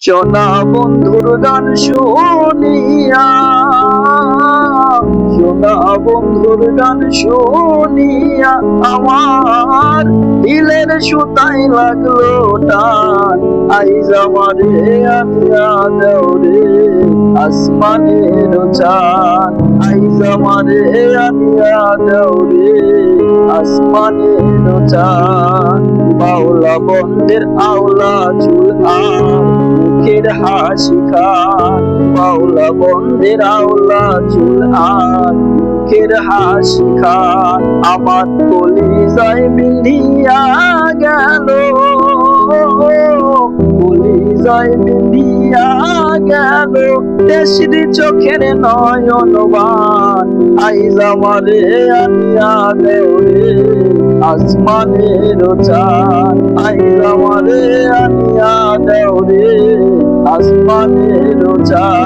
সোনা বন্ধুর গান শুনিয়া, সোনা বন্ধুর গান শুনিয়া আমার দিলের সুতাই লাগলো টান। আইজ আমারে আনিয়া দেও রে আসমানের চান, আইজ আমারে আনিয়া দেও রে আসমানের চান। বাউলা বন্ধের আওলা চুল আর মুখের হাসি খান, বাউলা বন্ধের আওলা চুল আর মুখের হাসি খান। আমার কলিজায় বিঁধিয়া গেল, কলিজায় বিঁধিয়া গেল দেশের চোখের নয়নবান। আইজ আমারে আনিয়া দেও রে আসমানের চান, আইজ আমারে আনিয়া দেও রে আসমানের চান।